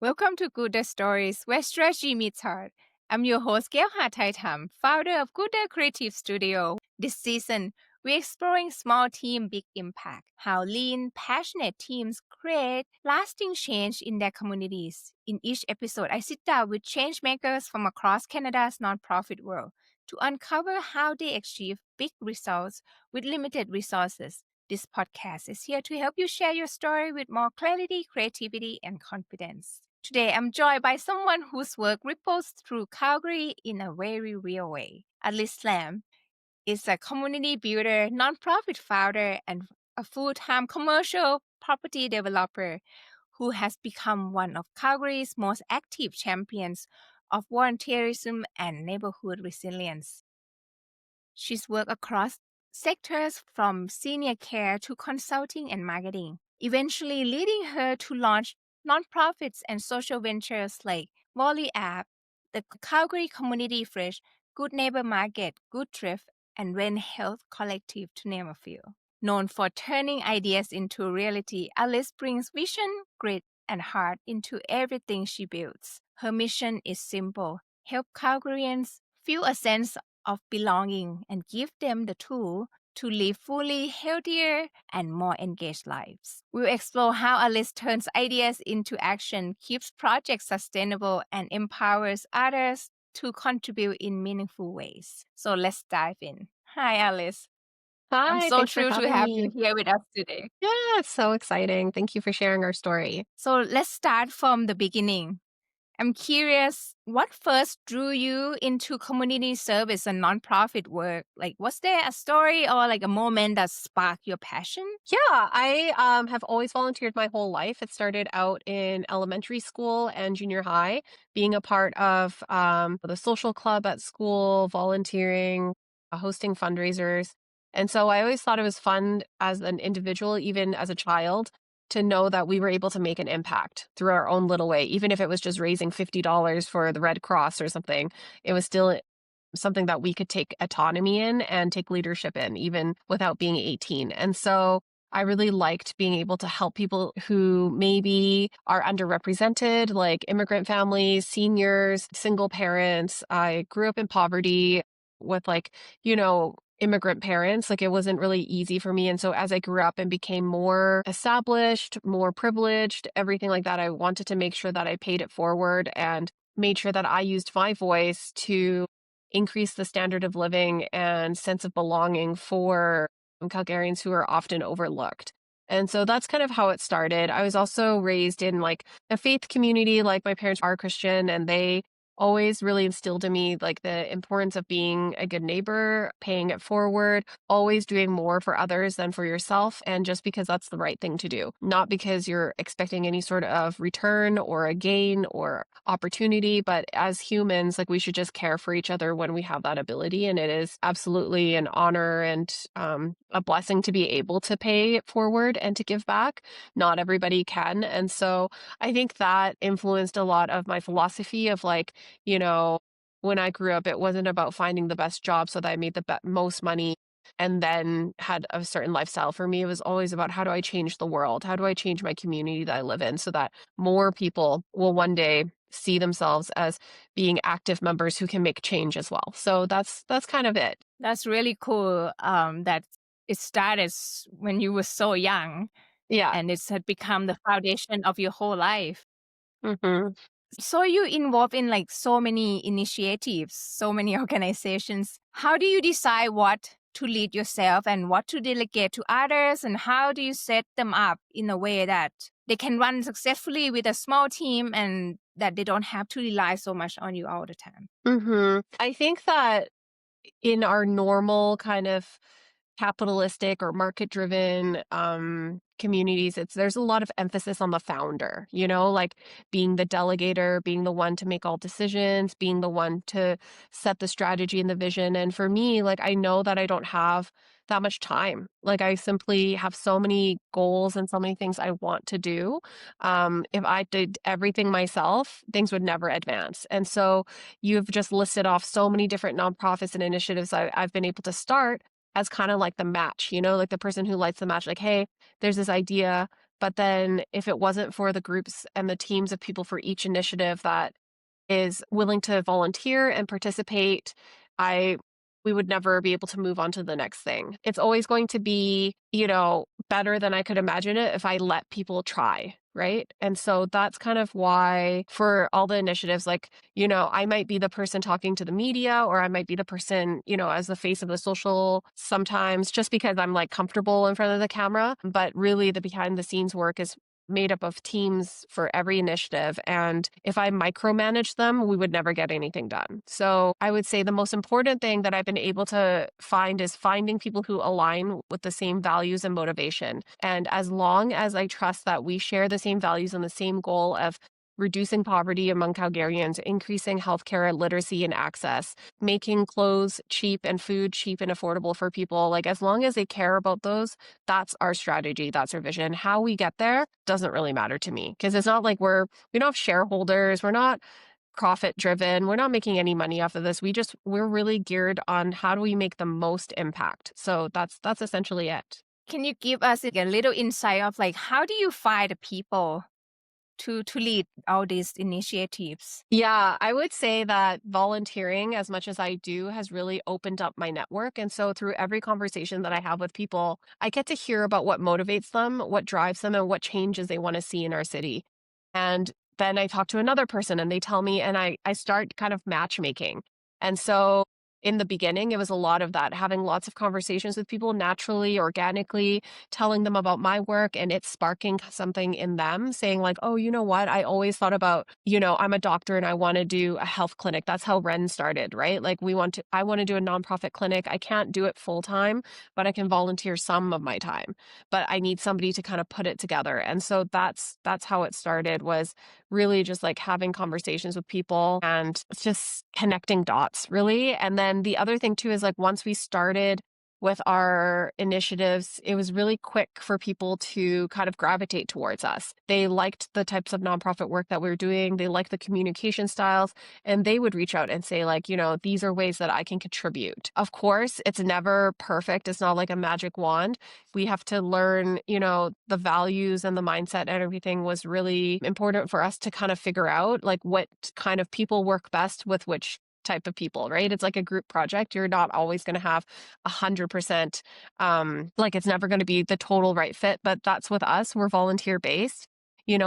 Welcome to Good Stories, where strategy meets heart. I'm your host, Gail Hataitham, founder of Good Creative Studio. This season, we're exploring small team, big impact, how lean, passionate teams create lasting change in their communities. In each episode, I sit down with changemakers from across Canada's nonprofit world to uncover how they achieve big results with limited resources. This podcast is here to help you share your story with more clarity, creativity, and confidence. Today, I'm joined by someone whose work ripples through Calgary in a very real way. Alice Lam is a community builder, nonprofit founder, and a full-time commercial property developer who has become one of Calgary's most active champions of volunteerism and neighborhood resilience. She's worked across sectors from senior care to consulting and marketing, eventually leading her to launch nonprofits and social ventures like Volley App, the Calgary Community Fresh, Good Neighbor Market, Good Thrift, and Ren Health Collective, to name a few. Known for turning ideas into reality, Alice brings vision, grit, and heart into everything she builds. Her mission is simple: help Calgarians feel a sense of belonging and give them the tool to live fully, healthier, and more engaged lives. We'll explore how Alice turns ideas into action, keeps projects sustainable, and empowers others to contribute in meaningful ways. So let's dive in. Hi, Alice. I'm Hi, so thanks for thrilled to having have me. you here with us today. Yeah, it's so exciting. Thank you for sharing our story. So let's start from the beginning. I'm curious, what first drew you into community service and nonprofit work? Like, was there a story or like a moment that sparked your passion? Yeah, I have always volunteered my whole life. It started out in elementary school and junior high, being a part of the social club at school, volunteering, hosting fundraisers. And so I always thought it was fun as an individual, even as a child, to know that we were able to make an impact through our own little way, even if it was just raising $50 for the Red Cross or something. It was still something that we could take autonomy in and take leadership in, even without being 18. And so I really liked being able to help people who maybe are underrepresented, like immigrant families, seniors, single parents. I grew up in poverty with immigrant parents. Like, it wasn't really easy for me. And so as I grew up and became more established, more privileged, everything like that, I wanted to make sure that I paid it forward and made sure that I used my voice to increase the standard of living and sense of belonging for Calgarians who are often overlooked. And so that's kind of how it started. I was also raised in like a faith community. Like, my parents are Christian, and they always really instilled in me like the importance of being a good neighbor, paying it forward, always doing more for others than for yourself. And just because that's the right thing to do, not because you're expecting any sort of return or a gain or opportunity, but as humans, like, we should just care for each other when we have that ability. And it is absolutely an honor and a blessing to be able to pay it forward and to give back. Not everybody can. And so I think that influenced a lot of my philosophy of like, when I grew up, it wasn't about finding the best job so that I made the most money and then had a certain lifestyle. For me, it was always about, how do I change the world? How do I change my community that I live in so that more people will one day see themselves as being active members who can make change as well. So that's kind of it. That's really cool that it started when you were so young Yeah. and it's had become the foundation of your whole life. Hmm. So you involved in like so many initiatives, so many organizations. How do you decide what to lead yourself and what to delegate to others? And how do you set them up in a way that they can run successfully with a small team and that they don't have to rely so much on you all the time? I think that in our normal kind of capitalistic or market driven communities, there's a lot of emphasis on the founder, like being the delegator, being the one to make all decisions, being the one to set the strategy and the vision. And for me, like, I know that I don't have that much time. Like, I simply have so many goals and so many things I want to do. If I did everything myself, things would never advance. And so you've just listed off so many different nonprofits and initiatives I've been able to start as kind of like the match, like the person who lights the match, like, hey, there's this idea, But then if it wasn't for the groups and the teams of people for each initiative that is willing to volunteer and participate, I we would never be able to move on to the next thing. It's always going to be, better than I could imagine it if I let people try, right? And so that's kind of why for all the initiatives, like, I might be the person talking to the media, or I might be the person, as the face of the social sometimes, just because I'm like comfortable in front of the camera. But really the behind the scenes work is made up of teams for every initiative. And if I micromanage them, we would never get anything done. So I would say the most important thing that I've been able to find is finding people who align with the same values and motivation. And as long as I trust that we share the same values and the same goal of reducing poverty among Calgarians, increasing healthcare literacy and access, making clothes cheap and food cheap and affordable for people, like as long as they care about those, that's our strategy, that's our vision. How we get there doesn't really matter to me, because it's not like we don't have shareholders, we're not profit driven, we're not making any money off of this. We're really geared on how do we make the most impact. So that's essentially it. Can you give us a little insight of like how do you find the people to lead all these initiatives? Yeah, I would say that volunteering, as much as I do, has really opened up my network. And so through every conversation that I have with people, I get to hear about what motivates them, what drives them, and what changes they want to see in our city. And then I talk to another person and they tell me, and I start kind of matchmaking. And so in the beginning, it was a lot of that, having lots of conversations with people naturally, organically, telling them about my work, and it's sparking something in them, saying like, oh, you know what? I always thought about, I'm a doctor and I want to do a health clinic. That's how Ren started, right? Like I want to do a nonprofit clinic. I can't do it full time, but I can volunteer some of my time, but I need somebody to kind of put it together. And so that's how it started, was really just like having conversations with people and just connecting dots, really. And then the other thing too is like once we started with our initiatives, it was really quick for people to kind of gravitate towards us. They liked the types of nonprofit work that we were doing. They liked the communication styles, and they would reach out and say like, these are ways that I can contribute. Of course, it's never perfect. It's not like a magic wand. We have to learn, the values and the mindset and everything was really important for us to kind of figure out like what kind of people work best with which type of people, right? It's like a group project. You're not always going to have 100%, like it's never going to be the total right fit, but that's with us. We're volunteer based.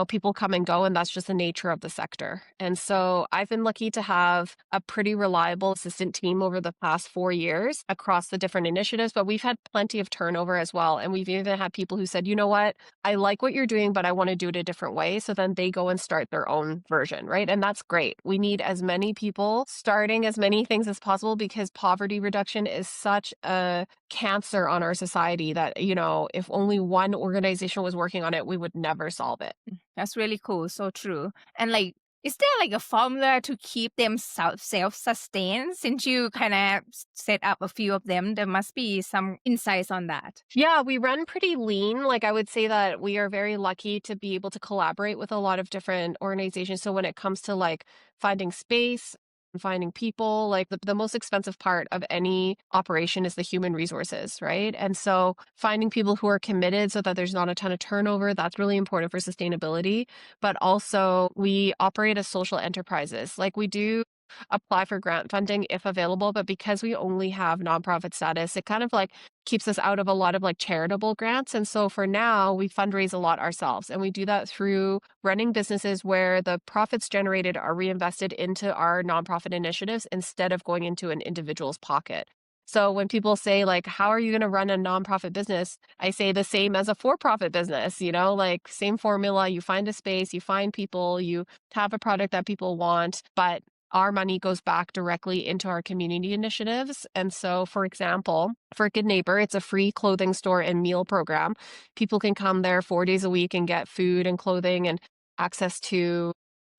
People come and go, and that's just the nature of the sector. And so I've been lucky to have a pretty reliable assistant team over the past 4 years across the different initiatives, but we've had plenty of turnover as well. And we've even had people who said, you know what, I like what you're doing, but I want to do it a different way. So then they go and start their own version, right? And that's great. We need as many people starting as many things as possible, because poverty reduction is such a cancer on our society that, if only one organization was working on it, we would never solve it. That's really cool. So true. And like, is there like a formula to keep them self-sustained? Since you kind of set up a few of them, there must be some insights on that. Yeah, we run pretty lean. Like I would say that we are very lucky to be able to collaborate with a lot of different organizations. So when it comes to like finding space, finding people, like the most expensive part of any operation is the human resources, right? And so finding people who are committed so that there's not a ton of turnover, that's really important for sustainability. But also we operate as social enterprises. Like we do apply for grant funding if available, but because we only have nonprofit status, it kind of like keeps us out of a lot of like charitable grants. And so for now, we fundraise a lot ourselves, and we do that through running businesses where the profits generated are reinvested into our nonprofit initiatives instead of going into an individual's pocket. So when people say like, how are you going to run a nonprofit business? I say the same as a for-profit business, like same formula. You find a space, you find people, you have a product that people want, but our money goes back directly into our community initiatives. And so, for example, for Good Neighbor, it's a free clothing store and meal program. People can come there 4 days a week and get food and clothing and access to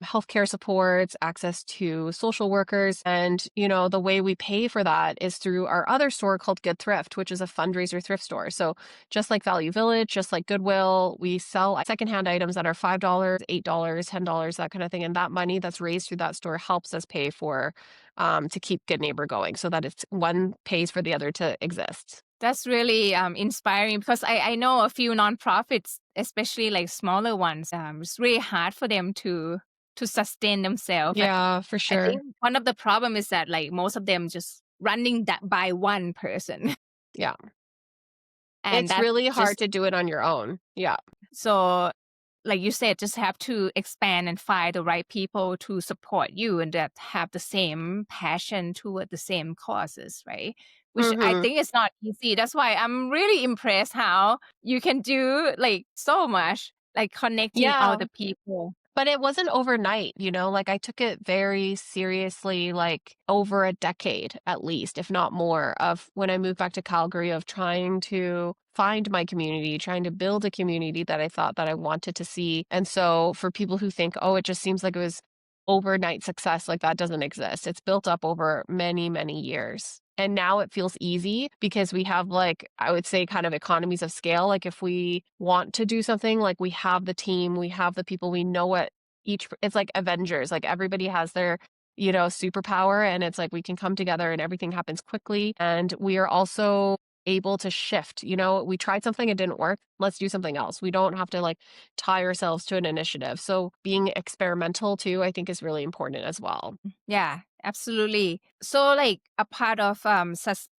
healthcare supports, access to social workers. And, the way we pay for that is through our other store called Good Thrift, which is a fundraiser thrift store. So just like Value Village, just like Goodwill, we sell secondhand items that are $5, $8, $10, that kind of thing. And that money that's raised through that store helps us pay for to keep Good Neighbor going so that it's one pays for the other to exist. That's really inspiring because I know a few nonprofits, especially like smaller ones. It's really hard for them to sustain themselves. And Yeah, for I sure. think one of the problem is that like most of them just running that by one person, Yeah. and It's that's really hard just to do it on your own. Yeah. so. Like you said, just have to expand and find the right people to support you and that have the same passion toward the same causes, right? Which I Hmm. think is not easy. That's why I'm really impressed how you can do like so much, like connecting all Yeah. the people. But it wasn't overnight, like I took it very seriously, like over a decade at least, if not more, of when I moved back to Calgary, of trying to find my community, trying to build a community that I thought that I wanted to see. And so for people who think, oh, it just seems like it was overnight success, like that doesn't exist. It's built up over many, many years. And now it feels easy because we have, like, I would say, kind of economies of scale. Like if we want to do something, like we have the team, we have the people, we know what it's like Avengers, like everybody has their, superpower, and it's like we can come together and everything happens quickly. And we are also able to shift. We tried something, it didn't work. Let's do something else. We don't have to like tie ourselves to an initiative. So being experimental too, I think is really important as well. Yeah, absolutely. So like a part of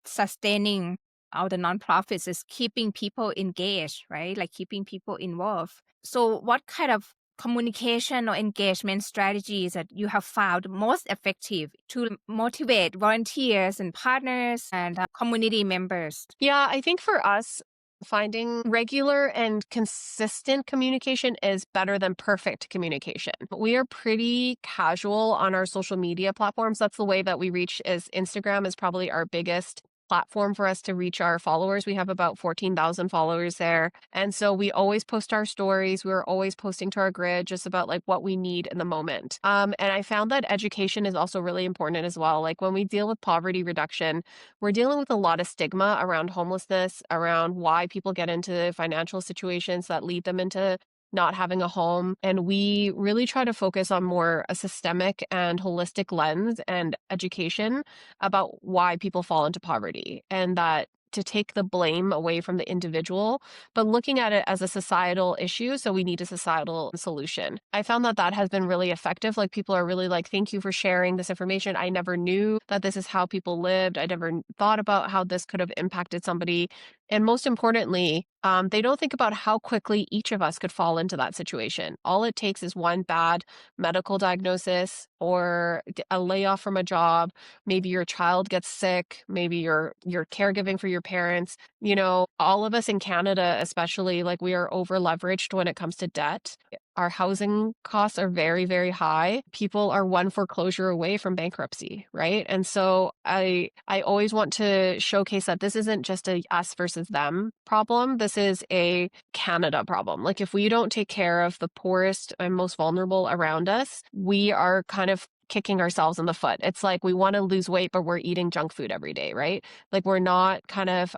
sustaining all the nonprofits is keeping people engaged, right? Like keeping people involved. So what kind of communication or engagement strategies that you have found most effective to motivate volunteers and partners and community members? Yeah, I think for us, finding regular and consistent communication is better than perfect communication. We are pretty casual on our social media platforms. That's the way that we reach is Instagram is probably our biggest platform for us to reach our followers. We have about 14,000 followers there. And so we always post our stories. We're always posting to our grid just about like what we need in the moment. And I found that education is also really important as well. Like when we deal with poverty reduction, we're dealing with a lot of stigma around homelessness, around why people get into financial situations that lead them into not having a home. And we really try to focus on more a systemic and holistic lens and education about why people fall into poverty, and that to take the blame away from the individual, but looking at it as a societal issue. So we need a societal solution. I found that that has been really effective. Like people are really like, thank you for sharing this information. I never knew that this is how people lived. I never thought about how this could have impacted somebody. And most importantly, they don't think about how quickly each of us could fall into that situation. All it takes is one bad medical diagnosis or a layoff from a job. Maybe your child gets sick. Maybe you're caregiving for your parents. All of us in Canada, especially, like we are over leveraged when it comes to debt. Our housing costs are very, very high. People are one foreclosure away from bankruptcy, right? And so I always want to showcase that this isn't just a us versus them problem. This is a Canada problem. Like if we don't take care of the poorest and most vulnerable around us, we are kind of kicking ourselves in the foot. It's like we want to lose weight, but we're eating junk food every day, right? Like we're not kind of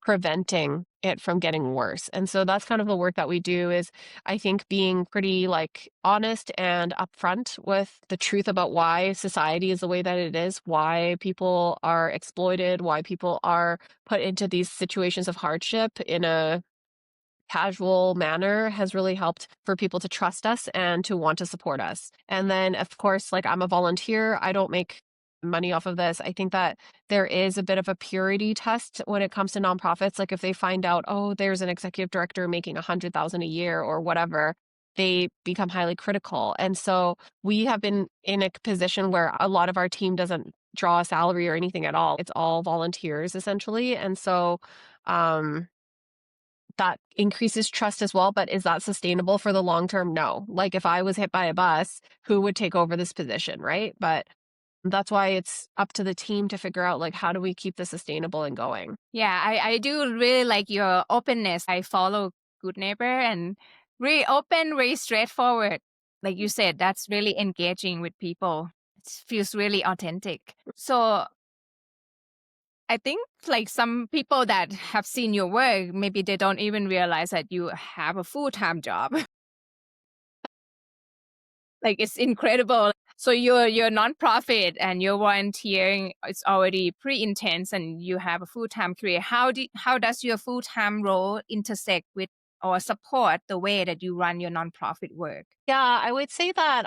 preventing it from getting worse. And so that's kind of the work that we do is I think being pretty like honest and upfront with the truth about why society is the way that it is, why people are exploited, why people are put into these situations of hardship in a casual manner has really helped for people to trust us and to want to support us. And then, of course, like I'm a volunteer, I don't make money off of this. I think that there is a bit of a purity test when it comes to nonprofits. Like if they find out, oh, there's an executive director making 100,000 a year or whatever, they become highly critical. And so we have been in a position where a lot of our team doesn't draw a salary or anything at all. It's all volunteers essentially. And so, that increases trust as well, but is that sustainable for the long term? No. Like if I was hit by a bus, who would take over this position, right? But that's why it's up to the team to figure out like how do we keep this sustainable and going. Yeah, I do really like your openness. I follow Good Neighbor and really open, very straightforward. Like you said, that's really engaging with people. It feels really authentic. So I think like some people that have seen your work, maybe they don't even realize that you have a full-time job. Like it's incredible. So your nonprofit and your volunteering it's already pretty intense and you have a full-time career. How does your full-time role intersect with or support the way that you run your nonprofit work? Yeah, I would say that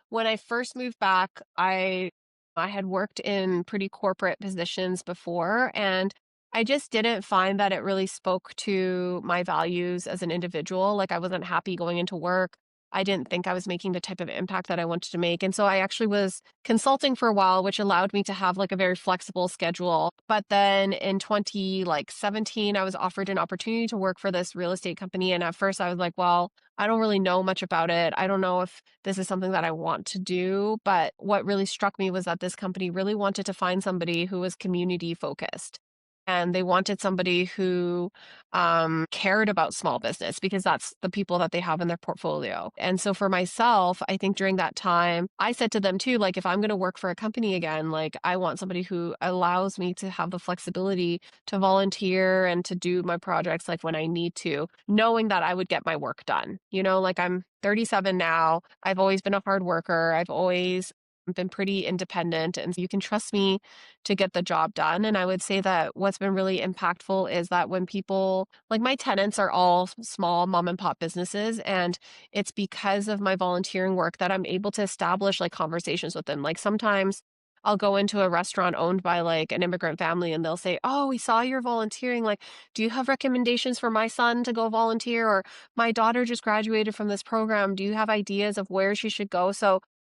when I first moved back, I had worked in pretty corporate positions before, and I just didn't find that it really spoke to my values as an individual. Like I wasn't happy going into work. I didn't think I was making the type of impact that I wanted to make. And so I actually was consulting for a while, which allowed me to have like a very flexible schedule. But then in 2017, I was offered an opportunity to work for this real estate company. And at first I was like, well, I don't really know much about it. I don't know if this is something that I want to do. But what really struck me was that this company really wanted to find somebody who was community focused. And they wanted somebody who cared about small business because that's the people that they have in their portfolio. And so for myself, I think during that time, I said to them too, like, if I'm going to work for a company again, like, I want somebody who allows me to have the flexibility to volunteer and to do my projects like when I need to, knowing that I would get my work done. You know, like I'm 37 now. I've always been a hard worker. I've always been pretty independent. And you can trust me to get the job done. And I would say that what's been really impactful is that when people, like my tenants are all small mom and pop businesses. And it's because of my volunteering work that I'm able to establish like conversations with them. Like sometimes I'll go into a restaurant owned by like an immigrant family and they'll say, "Oh, we saw you're volunteering. Like, do you have recommendations for my son to go volunteer? Or my daughter just graduated from this program. Do you have ideas of where she should go?" So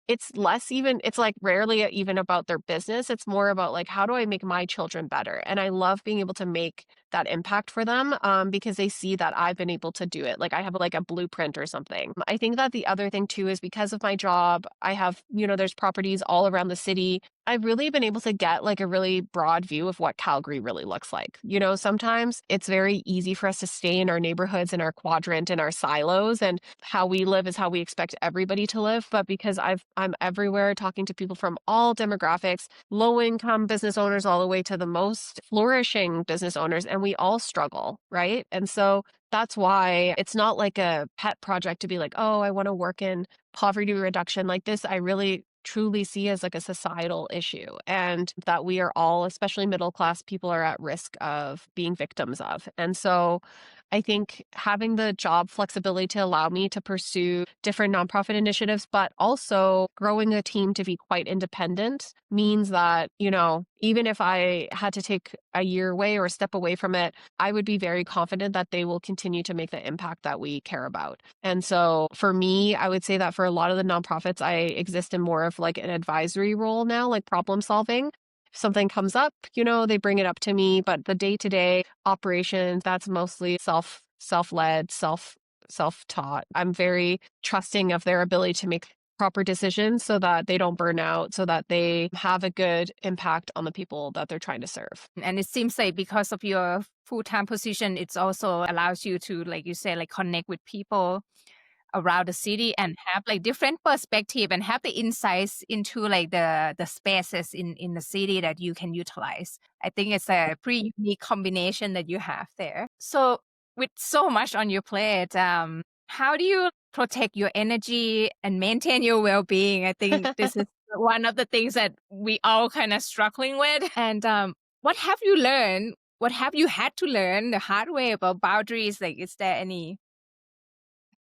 it's less even, it's like rarely even about their business. It's more about like, how do I make my children better? And I love being able to make that impact for them because they see that I've been able to do it. Like I have like a blueprint or something. I think that the other thing too is because of my job, I have, there's properties all around the city. I've really been able to get like a really broad view of what Calgary really looks like. Sometimes it's very easy for us to stay in our neighborhoods, in our quadrant, in our silos, and how we live is how we expect everybody to live. But because I'm everywhere talking to people from all demographics, low income business owners all the way to the most flourishing business owners, and we all struggle, right? And so that's why it's not like a pet project to be like, oh, I want to work in poverty reduction. Like this, I really truly see as like a societal issue and that we are all, especially middle class people, are at risk of being victims of. And so I think having the job flexibility to allow me to pursue different nonprofit initiatives, but also growing a team to be quite independent means that, even if I had to take a year away or a step away from it, I would be very confident that they will continue to make the impact that we care about. And so for me, I would say that for a lot of the nonprofits, I exist in more of like an advisory role now, like problem solving. If something comes up, they bring it up to me, but the day-to-day operations, that's mostly self-led, self-taught. I'm very trusting of their ability to make proper decisions so that they don't burn out, so that they have a good impact on the people that they're trying to serve. And it seems like because of your full-time position, it's also allows you to, like you say, like connect with people around the city and have like different perspective and have the insights into like the spaces in the city that you can utilize. I think it's a pretty unique combination that you have there. So with so much on your plate, how do you protect your energy and maintain your well-being? I think this is one of the things that we all kind of struggling with. And what have you learned? What have you had to learn the hard way about boundaries? Like, is there any?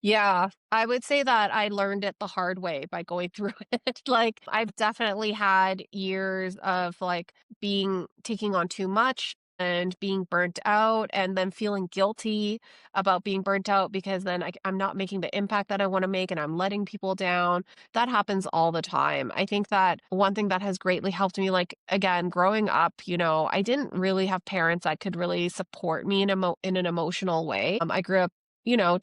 Yeah, I would say that I learned it the hard way by going through it. Like, I've definitely had years of like taking on too much and being burnt out, and then feeling guilty about being burnt out because then I'm not making the impact that I want to make and I'm letting people down. That happens all the time. I think that one thing that has greatly helped me, like, again, growing up, I didn't really have parents that could really support me in an emotional way. I grew up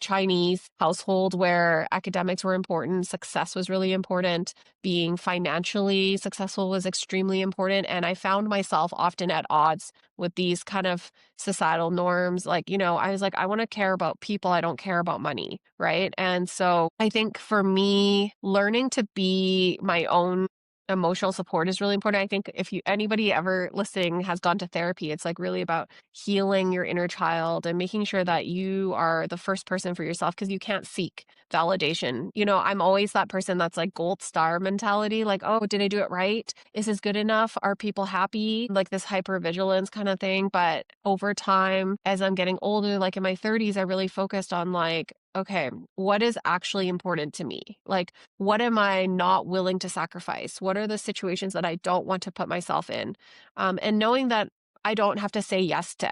Chinese household where academics were important, success was really important, being financially successful was extremely important. And I found myself often at odds with these kind of societal norms. I was like, I want to care about people, I don't care about money. Right. And so I think for me, learning to be my own emotional support is really important. I think if anybody ever listening has gone to therapy, it's like really about healing your inner child and making sure that you are the first person for yourself because you can't seek validation. I'm always that person that's like gold star mentality, like, oh, did I do it right? Is this good enough? Are people happy? Like this hypervigilance kind of thing. But over time, as I'm getting older, like in my 30s, I really focused on like, okay, what is actually important to me? Like, what am I not willing to sacrifice? What are the situations that I don't want to put myself in? And knowing that I don't have to say yes to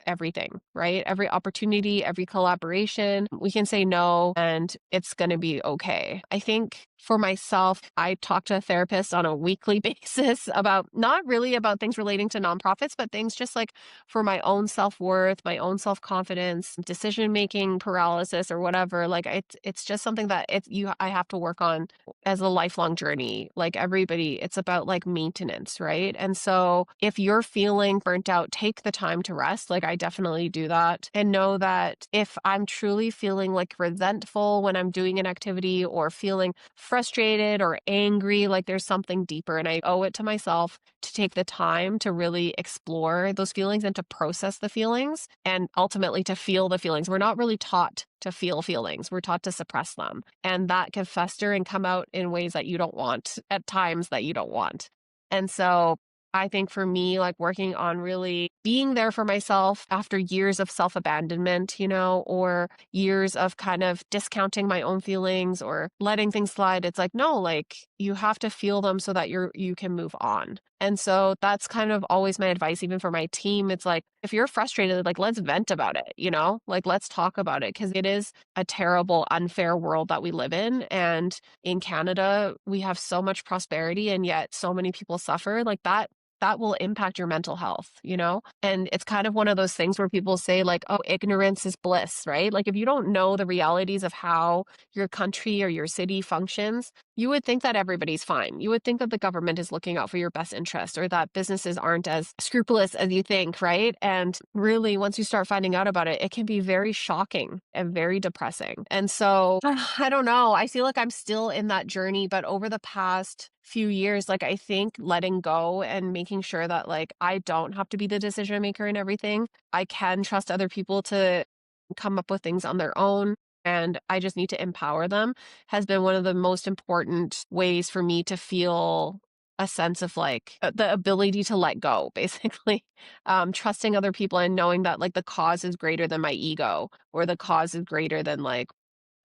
everything, right? Every opportunity, every collaboration, we can say no and it's going to be okay. I think for myself, I talk to a therapist on a weekly basis about not really about things relating to nonprofits, but things just like for my own self-worth, my own self-confidence, decision-making paralysis or whatever. Like it's just something that I have to work on as a lifelong journey. Like everybody, it's about like maintenance, right? And so if you're feeling burnt out, take the time to rest. Like I definitely do that. And know that if I'm truly feeling like resentful when I'm doing an activity or feeling frustrated or angry, like there's something deeper and I owe it to myself to take the time to really explore those feelings and to process the feelings and ultimately to feel the feelings. We're not really taught to feel feelings. We're taught to suppress them. And that can fester and come out in ways that you don't want at times that you don't want. And so I think for me, like working on really being there for myself after years of self-abandonment, or years of kind of discounting my own feelings or letting things slide. It's like, no, like you have to feel them so that you can move on. And so that's kind of always my advice, even for my team. It's like, if you're frustrated, like let's vent about it, like let's talk about it because it is a terrible, unfair world that we live in. And in Canada, we have so much prosperity and yet so many people suffer. Like that will impact your mental health. And it's kind of one of those things where people say like, oh, ignorance is bliss, right? Like if you don't know the realities of how your country or your city functions, you would think that everybody's fine. You would think that the government is looking out for your best interest or that businesses aren't as scrupulous as you think, right? And really, once you start finding out about it, it can be very shocking and very depressing. And so, I don't know. I feel like I'm still in that journey, but over the past few years, like I think letting go and making sure that like I don't have to be the decision maker in everything. I can trust other people to come up with things on their own and I just need to empower them has been one of the most important ways for me to feel a sense of like the ability to let go, basically. Trusting other people and knowing that like the cause is greater than my ego or the cause is greater than like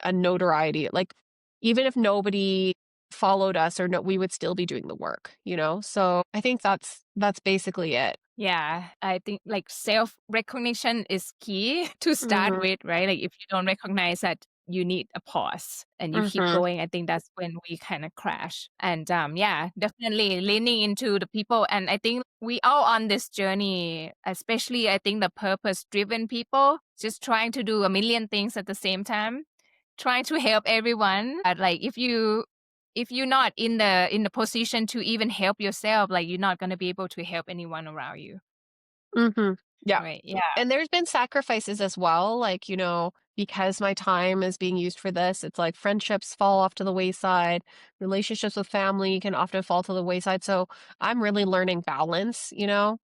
a notoriety. Like even if nobody followed us or no, we would still be doing the work. So I think that's basically it. Yeah, I think like self recognition is key to start Mhm. with, right? Like if you don't recognize that you need a pause and you keep Mhm. going, I think that's when we kind of crash. And yeah, definitely leaning into the people. And I think we all on this journey, especially I think the purpose driven people, just trying to do a million things at the same time, trying to help everyone. But like if you're not in the position to even help yourself, like you're not going to be able to help anyone around you, Mhm. Yeah. right? Yeah. And there's been sacrifices as well, like, because my time is being used for this, it's like friendships fall off to the wayside, relationships with family can often fall to the wayside. So I'm really learning balance,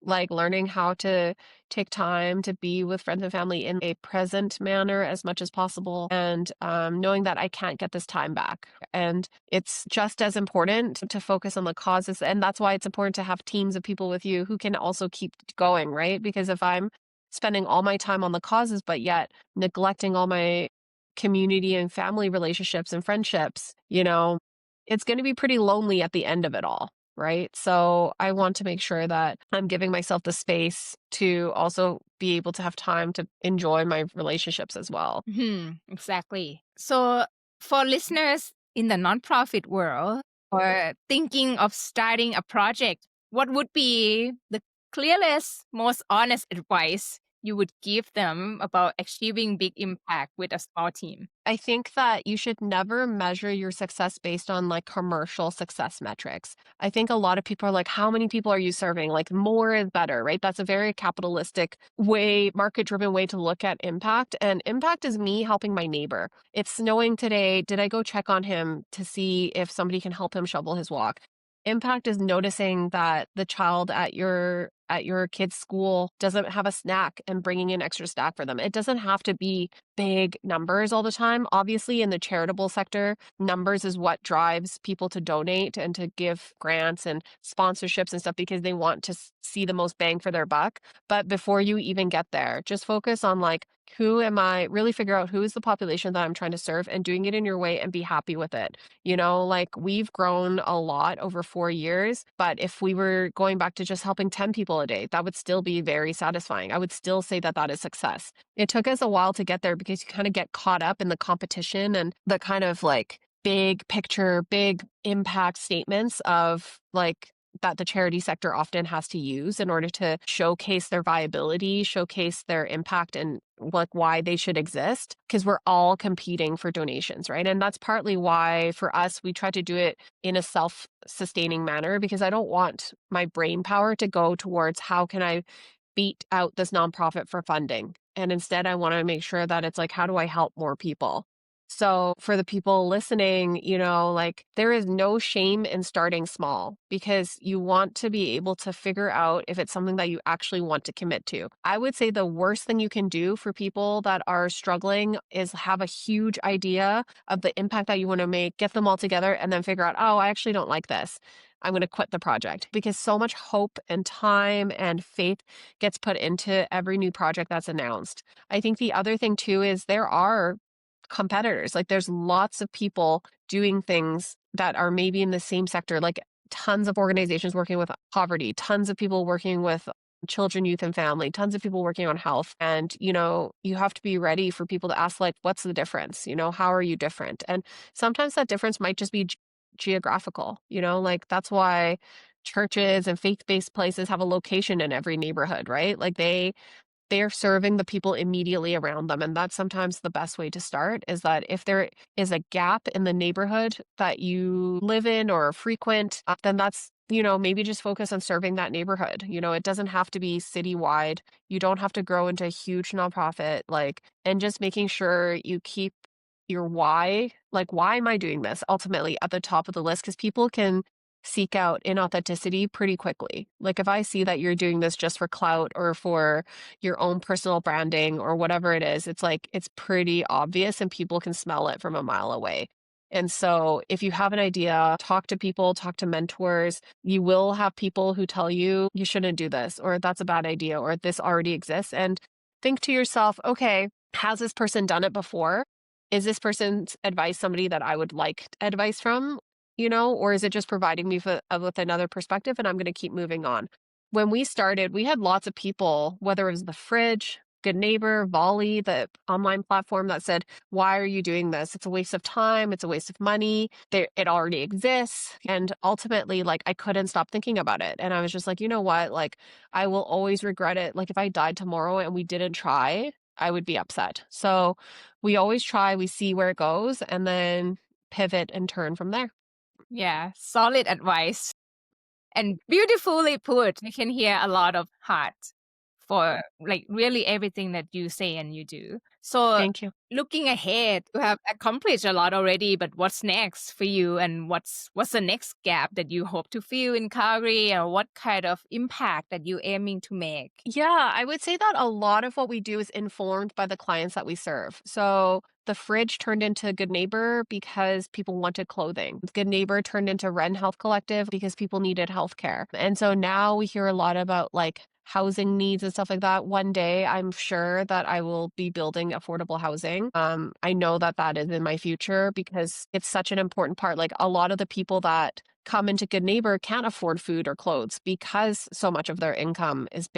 like learning how to take time to be with friends and family in a present manner as much as possible. And knowing that I can't get this time back. And it's just as important to focus on the causes. And that's why it's important to have teams of people with you who can also keep going, right? Because if I'm spending all my time on the causes, but yet neglecting all my community and family relationships and friendships, it's going to be pretty lonely at the end of it all. Right. So I want to make sure that I'm giving myself the space to also be able to have time to enjoy my relationships as well. Exactly. So for listeners in the nonprofit world or thinking of starting a project, what would be the clearest, most honest advice you would give them about achieving big impact with a small team? I think that you should never measure your success based on like commercial success metrics. I think a lot of people are like, how many people are you serving? Like, more is better, right? That's a very capitalistic way, market driven way to look at impact. And impact is me helping my neighbor. It's snowing today. Did I go check on him to see if somebody can help him shovel his walk? Impact is noticing that the child at your kid's school doesn't have a snack and bringing an extra snack for them. It doesn't have to be big numbers all the time. Obviously, in the charitable sector, numbers is what drives people to donate and to give grants and sponsorships and stuff because they want to see the most bang for their buck. But before you even get there, just focus on like, who am I? Really figure out who is the population that I'm trying to serve and doing it in your way and be happy with it. You know, like we've grown a lot over 4 years, but if we were going back to just helping 10 people a day, that would still be very satisfying. I would still say that that is success. It took us a while to get there because you kind of get caught up in the competition and the kind of like big picture, big impact statements of like that the charity sector often has to use in order to showcase their viability, showcase their impact and like why they should exist because we're all competing for donations, right? And that's partly why for us we try to do it in a self-sustaining manner because I don't want my brain power to go towards how can I beat out this nonprofit for funding. And instead, I want to make sure that it's like, how do I help more people? So, for the people listening, you know, like there is no shame in starting small because you want to be able to figure out if it's something that you actually want to commit to. I would say the worst thing you can do for people that are struggling is have a huge idea of the impact that you want to make, get them all together, and then figure out, oh, I actually don't like this. I'm going to quit the project because so much hope and time and faith gets put into every new project that's announced. I think the other thing too is there are competitors. Like there's lots of people doing things that are maybe in the same sector, like tons of organizations working with poverty, tons of people working with children, youth, and family, tons of people working on health. And, you know, you have to be ready for people to ask, like, what's the difference? You know, how are you different? And sometimes that difference might just be geographical, you know, like that's why churches and faith-based places have a location in every neighborhood, right? Like they're serving the people immediately around them. And that's sometimes the best way to start is that if there is a gap in the neighborhood that you live in or frequent, then that's, you know, maybe just focus on serving that neighborhood. You know, it doesn't have to be citywide. You don't have to grow into a huge nonprofit, like, and just making sure you keep your why, like, why am I doing this ultimately at the top of the list? Because people can seek out inauthenticity pretty quickly. Like if I see that you're doing this just for clout or for your own personal branding or whatever it is, it's like it's pretty obvious and people can smell it from a mile away. And so if you have an idea, talk to people, talk to mentors. You will have people who tell you you shouldn't do this or that's a bad idea or this already exists. And think to yourself, okay, has this person done it before? Is this person's advice somebody that I would like advice from? You know, or is it just providing me with another perspective and I'm going to keep moving on? When we started, we had lots of people, whether it was the fridge, Good Neighbor, Volley, the online platform that said, why are you doing this? It's a waste of time. It's a waste of money. It already exists. And ultimately, like, I couldn't stop thinking about it. And I was just like, you know what? Like, I will always regret it. Like, if I died tomorrow and we didn't try, I would be upset. So we always try, we see where it goes, and then pivot and turn from there. Yeah, solid advice and beautifully put. I can hear a lot of heart for like really everything that you say and you do. So Thank you. looking ahead, you have accomplished a lot already, but what's next for you and what's the next gap that you hope to fill in Calgary or what kind of impact that you're aiming to make? Yeah, I would say that a lot of what we do is informed by the clients that we serve. So the fridge turned into Good Neighbor because people wanted clothing. Good Neighbor turned into Ren Health Collective because people needed healthcare. And so now we hear a lot about like housing needs and stuff like that. One day, I'm sure that I will be building affordable housing. I know that that is in my future because it's such an important part. Like a lot of the people that come into Good Neighbor can't afford food or clothes because so much of their income is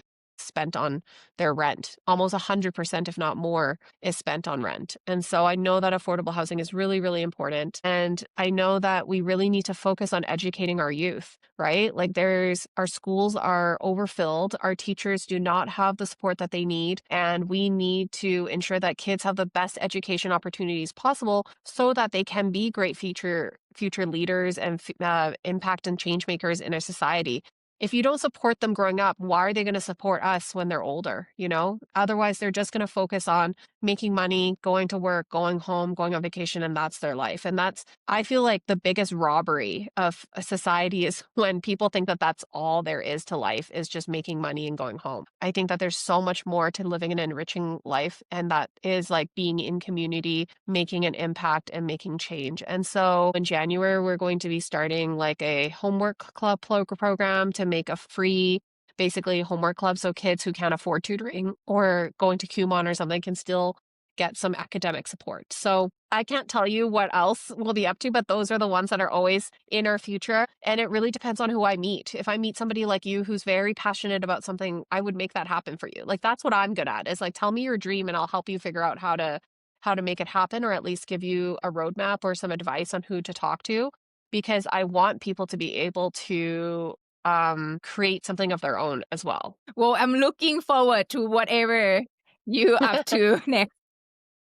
spent on their rent. Almost 100%, if not more, is spent on rent. And so I know that affordable housing is really, really important. And I know that we really need to focus on educating our youth, right? Like our schools are overfilled. Our teachers do not have the support that they need. And we need to ensure that kids have the best education opportunities possible so that they can be great future leaders and impact and change makers in our society. If you don't support them growing up, why are they going to support us when they're older? Otherwise, they're just going to focus on making money, going to work, going home, going on vacation, and that's their life. And I feel like the biggest robbery of a society is when people think that that's all there is to life is just making money and going home. I think that there's so much more to living an enriching life, and that is like being in community, making an impact, and making change. And so in January, we're going to be starting like a homework club program to make a free basically homework club so kids who can't afford tutoring or going to Kumon or something can still get some academic support. So I can't tell you what else we'll be up to, but those are the ones that are always in our future. And it really depends on who I meet. If I meet somebody like you who's very passionate about something, I would make that happen for you. Like that's what I'm good at, is like tell me your dream and I'll help you figure out how to make it happen, or at least give you a roadmap or some advice on who to talk to, because I want people to be able to create something of their own as well. Well, I'm looking forward to whatever you up to next.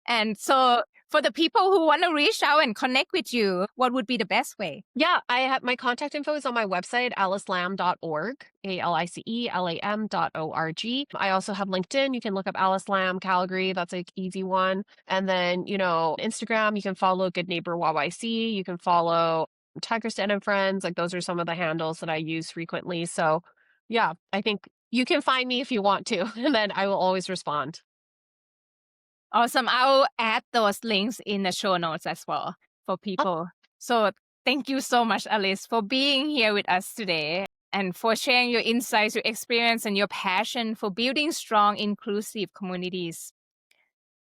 And so for the people who want to reach out and connect with you, what would be the best way? Yeah, I have my contact info is on my website, alicelam.org, ALICELAM.org. I also have LinkedIn. You can look up Alice Lam Calgary. That's an easy one. And then, Instagram, you can follow Good Neighbor YYC. You can follow Tigerstead and Friends. Like those are some of the handles that I use frequently. So yeah, I think you can find me if you want to, and then I will always respond. Awesome. I'll add those links in the show notes as well for people. So thank you so much, Alice, for being here with us today and for sharing your insights, your experience, and your passion for building strong, inclusive communities.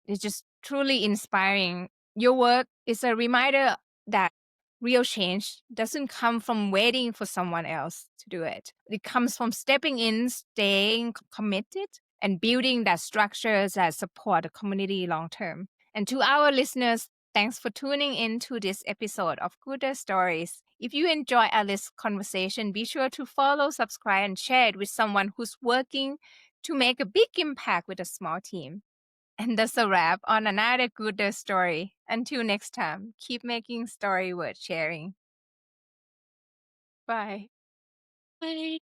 It's just truly inspiring. Your work is a reminder that real change doesn't come from waiting for someone else to do it. It comes from stepping in, staying committed, and building that structures that support the community long term. And to our listeners, thanks for tuning in to this episode of Gooder Stories. If you enjoy Alice's conversation, be sure to follow, subscribe, and share it with someone who's working to make a big impact with a small team. And that's a wrap on another Gooder story. Until next time, keep making story worth sharing. Bye. Bye.